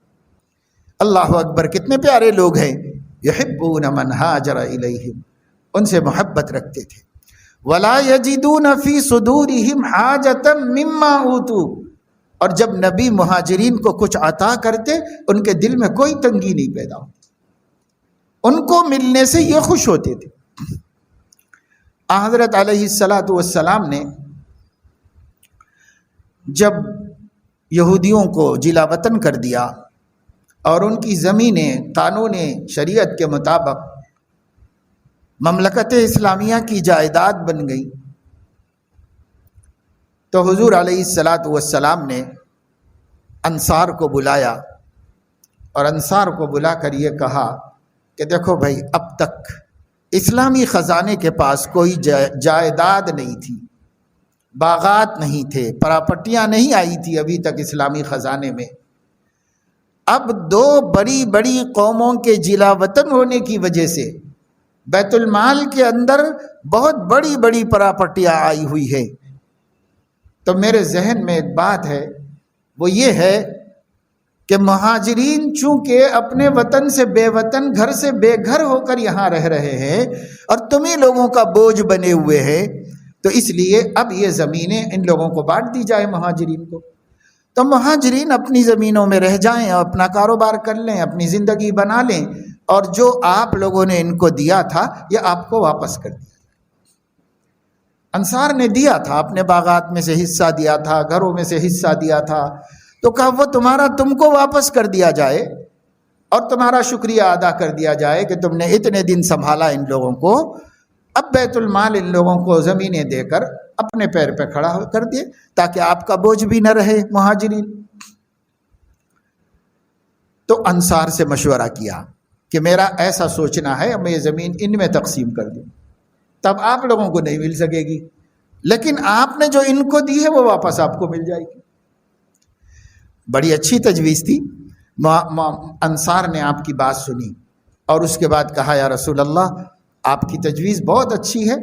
اللہ اکبر، کتنے پیارے لوگ ہیں۔ یحبون من ہاجر الیہم، ان سے محبت رکھتے تھے۔ ولا یجدون فی صدورہم حاجۃ مما اوتوا، اور جب نبی مہاجرین کو کچھ عطا کرتے ان کے دل میں کوئی تنگی نہیں پیدا ہوتی، ان کو ملنے سے یہ خوش ہوتے تھے۔ حضرت علیہ السلام نے جب یہودیوں کو جلا وطن کر دیا اور ان کی زمینیں قانون شریعت کے مطابق مملکت اسلامیہ کی جائیداد بن گئی، تو حضور علیہ السلام نے انصار کو بلایا اور انصار کو بلا کر یہ کہا کہ دیکھو بھائی، اب تک اسلامی خزانے کے پاس کوئی جائیداد نہیں تھی، باغات نہیں تھے، پراپرٹیاں نہیں آئی تھی ابھی تک اسلامی خزانے میں۔ اب دو بڑی بڑی قوموں کے جلا وطن ہونے کی وجہ سے بیت المال کے اندر بہت بڑی بڑی پراپرٹیاں آئی ہوئی ہے۔ تو میرے ذہن میں ایک بات ہے، وہ یہ ہے کہ مہاجرین چونکہ اپنے وطن سے بے وطن، گھر سے بے گھر ہو کر یہاں رہ رہے ہیں اور تمہیں لوگوں کا بوجھ بنے ہوئے ہیں، تو اس لیے اب یہ زمینیں ان لوگوں کو بانٹ دی جائے مہاجرین کو۔ تو مہاجرین اپنی زمینوں میں رہ جائیں اور اپنا کاروبار کر لیں، اپنی زندگی بنا لیں، اور جو آپ لوگوں نے ان کو دیا تھا یہ آپ کو واپس کر دیا۔ انصار نے دیا تھا، اپنے باغات میں سے حصہ دیا تھا، گھروں میں سے حصہ دیا تھا، تو کہا وہ تم کو واپس کر دیا جائے اور تمہارا شکریہ ادا کر دیا جائے کہ تم نے اتنے دن سنبھالا ان لوگوں کو، اب بیت المال ان لوگوں کو زمینیں دے کر اپنے پیر پہ کھڑا کر دیے تاکہ آپ کا بوجھ بھی نہ رہے مہاجرین۔ تو انصار سے مشورہ کیا کہ میرا ایسا سوچنا ہے اب میں یہ زمین ان میں تقسیم کر دوں، تب آپ لوگوں کو نہیں مل سکے گی، لیکن آپ نے جو ان کو دی ہے وہ واپس آپ کو مل جائے گی۔ بڑی اچھی تجویز تھی۔ انصار نے آپ کی بات سنی اور اس کے بعد کہا یا رسول اللہ آپ کی تجویز بہت اچھی ہے،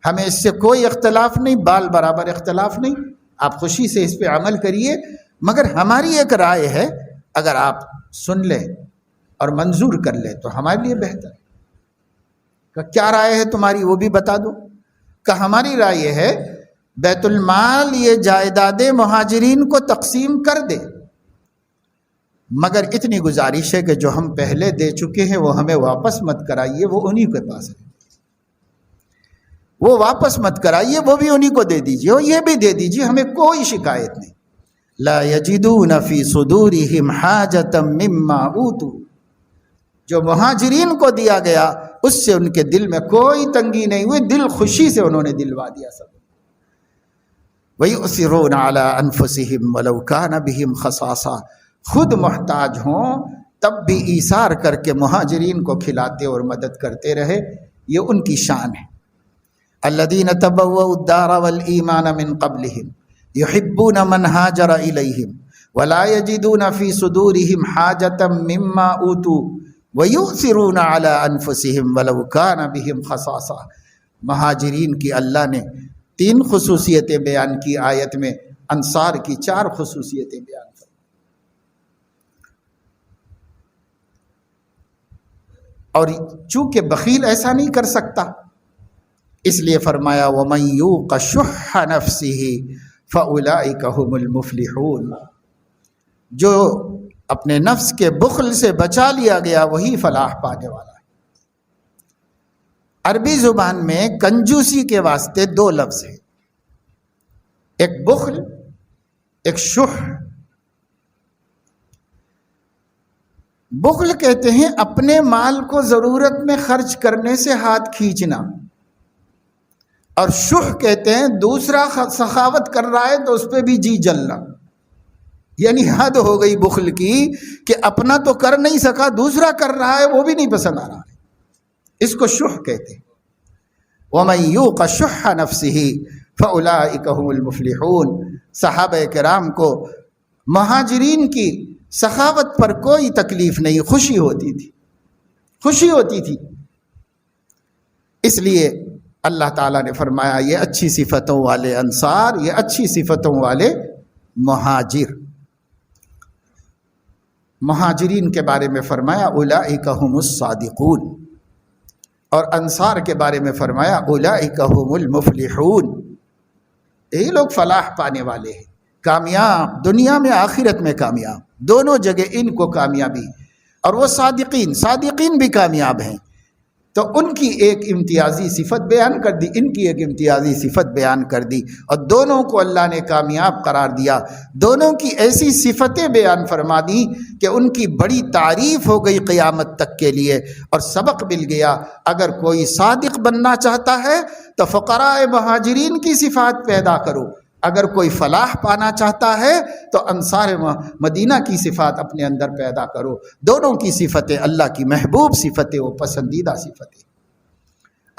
ہمیں اس سے کوئی اختلاف نہیں، بال برابر اختلاف نہیں، آپ خوشی سے اس پہ عمل کریے، مگر ہماری ایک رائے ہے، اگر آپ سن لیں اور منظور کر لیں تو ہمارے لیے بہتر ہے۔ کہ کیا رائے ہے تمہاری وہ بھی بتا دو۔ کہ ہماری رائے یہ ہے بیت المال یہ جائیداد مہاجرین کو تقسیم کر دے، مگر اتنی گزارش ہے کہ جو ہم پہلے دے چکے ہیں وہ ہمیں واپس مت کرائیے، وہ انہی کے پاس ہے، وہ واپس مت کرائیے، وہ بھی انہی کو دے دیجیے اور یہ بھی دے دیجیے، ہمیں کوئی شکایت نہیں۔ لا یجدون فی صدورہم حاجۃ مما اوتوا، جو مہاجرین کو دیا گیا اس سے ان کے دل میں کوئی تنگی نہیں ہوئی، دل خوشی سے انہوں نے دلوا دیا سب۔ وَيُؤْثِرُونَ عَلَىٰ أَنفُسِهِمْ وَلَوْ كَانَ بِهِمْ خَصَاصَةٌ، خود محتاج ہوں تب بھی ایثار کر کے مہاجرین کو کھلاتے اور مدد کرتے رہے، یہ ان کی شان ہے۔ الَّذِينَ تَبَوَّءُوا الدَّارَ وَالْإِيمَانَ مِنْ قَبْلِهِمْ يُحِبُّونَ مَنْ هَاجَرَ إِلَيْهِمْ وَلَا يَجِدُونَ فِي صُدُورِهِمْ حَاجَةً مِّمَّا أُوتُوا وَيُؤْثِرُونَ عَلَىٰ أَنفُسِهِمْ وَلَوْ كَانَ بِهِمْ خَصَاصَةٌ۔ مہاجرین کی اللہ نے 3 خصوصیتیں بیان کی آیت میں، انصار کی 4 خصوصیتیں بیان کی۔ اور چونکہ بخیل ایسا نہیں کر سکتا، اس لیے فرمایا وَمَن يُوقَ شُحَّ نَفْسِهِ فَأُولَٰئِكَ هُمُ الْمُفْلِحُونَ، جو اپنے نفس کے بخل سے بچا لیا گیا وہی فلاح پانے والا ہے۔ عربی زبان میں کنجوسی کے واسطے 2 لفظ ہیں، ایک بخل، ایک شح۔ بخل کہتے ہیں اپنے مال کو ضرورت میں خرچ کرنے سے ہاتھ کھینچنا، اور شح کہتے ہیں دوسرا سخاوت کر رہا ہے تو اس پہ بھی جی جلنا، یعنی حد ہو گئی بخل کی کہ اپنا تو کر نہیں سکا، دوسرا کر رہا ہے وہ بھی نہیں پسند آ رہا ہے، اس کو شح کہتے ہیں۔ وَمَن يُوقَ شُحَّ نَفْسِهِ فَأُولَٰئِكَ هُمُ الْمُفْلِحُونَ۔ صحابہ کرام کو مہاجرین کی سخاوت پر کوئی تکلیف نہیں، خوشی ہوتی تھی، خوشی ہوتی تھی۔ اس لیے اللہ تعالیٰ نے فرمایا یہ اچھی صفتوں والے انصار، یہ اچھی صفتوں والے مہاجر۔ مہاجرین کے بارے میں فرمایا اولئک هم الصادقون، اور انصار کے بارے میں فرمایا اولئک هم المفلحون، یہی لوگ فلاح پانے والے ہیں، کامیاب، دنیا میں آخرت میں کامیاب، دونوں جگہ ان کو کامیابی۔ اور وہ صادقین بھی کامیاب ہیں، تو ان کی ایک امتیازی صفت بیان کر دی، ان کی ایک امتیازی صفت بیان کر دی، اور دونوں کو اللہ نے کامیاب قرار دیا، دونوں کی ایسی صفتیں بیان فرما دی کہ ان کی بڑی تعریف ہو گئی قیامت تک کے لیے، اور سبق مل گیا اگر کوئی صادق بننا چاہتا ہے تو فقراء مہاجرین کی صفات پیدا کرو، اگر کوئی فلاح پانا چاہتا ہے تو انصار مدینہ کی صفات اپنے اندر پیدا کرو۔ دونوں کی صفتیں اللہ کی محبوب صفتیں، وہ پسندیدہ صفتیں۔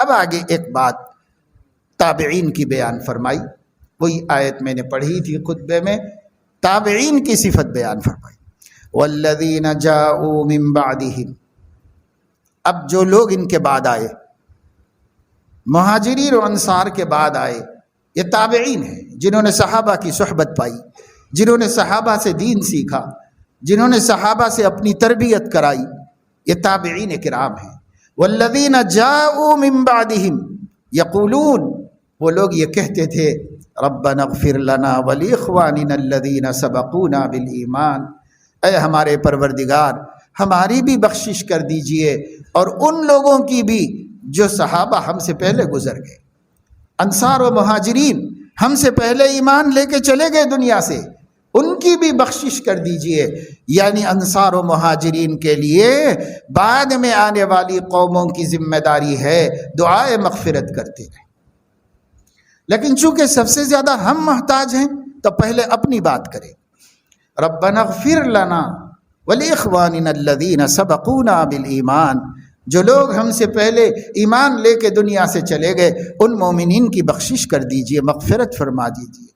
اب آگے ایک بات تابعین کی بیان فرمائی، وہی آیت میں نے پڑھی تھی خطبے میں، تابعین کی صفت بیان فرمائی۔ والذین جاءوا من بعدہم، اب جو لوگ ان کے بعد آئے، مہاجرین و انصار کے بعد آئے، یہ تابعین ہیں جنہوں نے صحابہ کی صحبت پائی، جنہوں نے صحابہ سے دین سیکھا، جنہوں نے صحابہ سے اپنی تربیت کرائی، یہ تابعین کرام ہیں۔ والذین جاءوا من بعدہم یقولون، وہ لوگ یہ کہتے تھے ربنا اغفر لنا ولاخواننا الذین سبقونا بالایمان، اے ہمارے پروردگار ہماری بھی بخشش کر دیجئے اور ان لوگوں کی بھی جو صحابہ ہم سے پہلے گزر گئے، انصار و مہاجرین ہم سے پہلے ایمان لے کے چلے گئے دنیا سے، ان کی بھی بخشش کر دیجئے۔ یعنی انصار و مہاجرین کے لیے بعد میں آنے والی قوموں کی ذمہ داری ہے دعائے مغفرت کرتے رہیں، لیکن چونکہ سب سے زیادہ ہم محتاج ہیں تو پہلے اپنی بات کریں۔ ربنا اغفر لنا ولاخواننا الذین سبقونا بالایمان، جو لوگ ہم سے پہلے ایمان لے کے دنیا سے چلے گئے ان مومنین کی بخشش کر دیجئے، مغفرت فرما دیجئے۔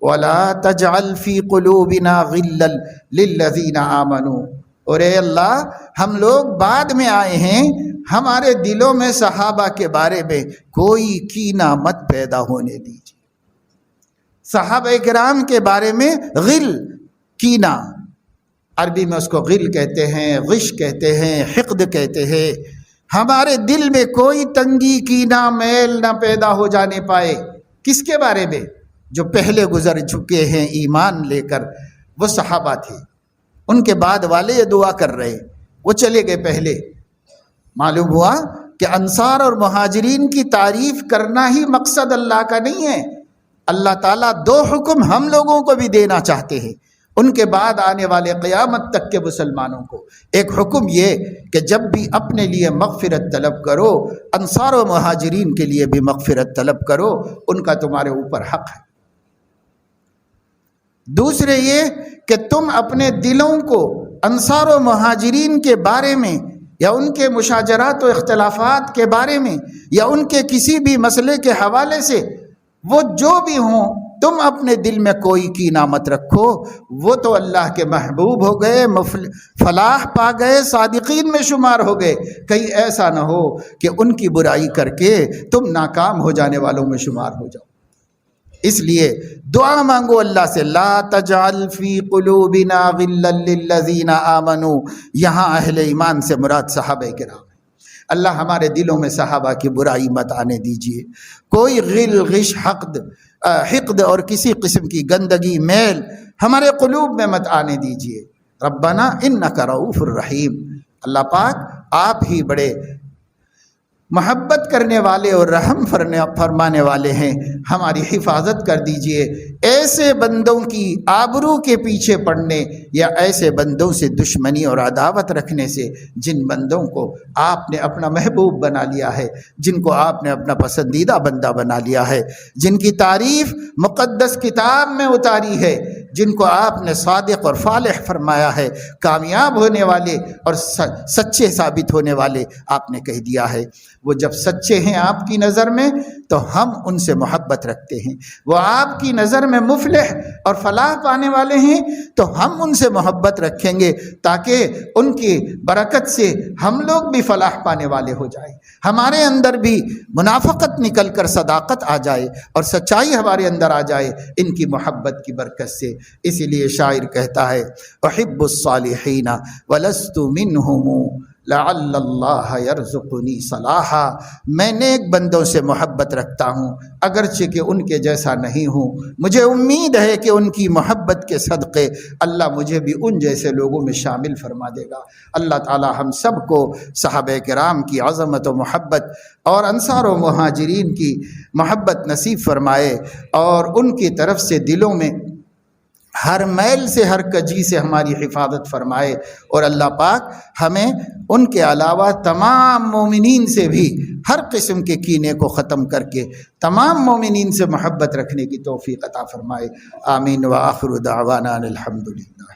وَلَا تَجْعَلْ فِي قُلُوبِنَا غِلًّا لِلَّذِينَ آمَنُوا، اور اے اللہ ہم لوگ بعد میں آئے ہیں، ہمارے دلوں میں صحابہ کے بارے میں کوئی کینہ مت پیدا ہونے دیجیے۔ صحابہ کرام کے بارے میں غل، کینہ، عربی میں اس کو غل کہتے ہیں، غش کہتے ہیں، حقد کہتے ہیں، ہمارے دل میں کوئی تنگی، کینہ، میل نہ پیدا ہو جانے پائے۔ کس کے بارے میں؟ جو پہلے گزر چکے ہیں ایمان لے کر، وہ صحابہ تھے، ان کے بعد والے یہ دعا کر رہے، وہ چلے گئے پہلے۔ معلوم ہوا کہ انصار اور مہاجرین کی تعریف کرنا ہی مقصد اللہ کا نہیں ہے، اللہ تعالیٰ دو حکم ہم لوگوں کو بھی دینا چاہتے ہیں ان کے بعد آنے والے قیامت تک کے مسلمانوں کو۔ ایک حکم یہ کہ جب بھی اپنے لیے مغفرت طلب کرو، انصار و مہاجرین کے لیے بھی مغفرت طلب کرو، ان کا تمہارے اوپر حق ہے۔ دوسرے یہ کہ تم اپنے دلوں کو انصار و مہاجرین کے بارے میں یا ان کے مشاجرات و اختلافات کے بارے میں یا ان کے کسی بھی مسئلے کے حوالے سے، وہ جو بھی ہوں، تم اپنے دل میں کوئی کینہ مت رکھو، وہ تو اللہ کے محبوب ہو گئے، فلاح پا گئے، صادقین میں شمار ہو گئے، کہیں ایسا نہ ہو کہ ان کی برائی کر کے تم ناکام ہو جانے والوں میں شمار ہو جاؤ۔ اس لیے دعا مانگو اللہ سے، لا تجعل فی قلوبنا غلا للذین آمنوا، یہاں اہل ایمان سے مراد صحابہ کرام ہیں۔ اللہ ہمارے دلوں میں صحابہ کی برائی مت آنے دیجیے، کوئی غل، غش، حقد اور کسی قسم کی گندگی، میل ہمارے قلوب میں مت آنے دیجیے۔ ربنا انک رؤوف الرحیم، اللہ پاک آپ ہی بڑے محبت کرنے والے اور رحم فرمانے والے ہیں، ہماری حفاظت کر دیجئے ایسے بندوں کی آبرو کے پیچھے پڑنے یا ایسے بندوں سے دشمنی اور عداوت رکھنے سے جن بندوں کو آپ نے اپنا محبوب بنا لیا ہے، جن کو آپ نے اپنا پسندیدہ بندہ بنا لیا ہے، جن کی تعریف مقدس کتاب میں اتاری ہے، جن کو آپ نے صادق اور فالح فرمایا ہے، کامیاب ہونے والے اور سچے ثابت ہونے والے آپ نے کہہ دیا ہے۔ وہ جب سچے ہیں آپ کی نظر میں تو ہم ان سے محبت رکھتے ہیں، وہ آپ کی نظر میں مفلح اور فلاح پانے والے ہیں تو ہم ان سے محبت رکھیں گے تاکہ ان کی برکت سے ہم لوگ بھی فلاح پانے والے ہو جائیں، ہمارے اندر بھی منافقت نکل کر صداقت آ جائے اور سچائی ہمارے اندر آ جائے ان کی محبت کی برکت سے۔ اسی لیے شاعر کہتا ہے، احب الصالحین ولست منہم لعل اللہ یرزقنی صلاحا، میں نیک بندوں سے محبت رکھتا ہوں اگرچہ کہ ان کے جیسا نہیں ہوں، مجھے امید ہے کہ ان کی محبت کے صدقے اللہ مجھے بھی ان جیسے لوگوں میں شامل فرما دے گا۔ اللہ تعالی ہم سب کو صحابہ کرام کی عظمت و محبت اور انصار و مہاجرین کی محبت نصیب فرمائے اور ان کی طرف سے دلوں میں ہر میل سے، ہر کجی سے ہماری حفاظت فرمائے، اور اللہ پاک ہمیں ان کے علاوہ تمام مومنین سے بھی ہر قسم کے کینے کو ختم کر کے تمام مومنین سے محبت رکھنے کی توفیق عطا فرمائے۔ آمین وآخر دعوانا الحمدللہ۔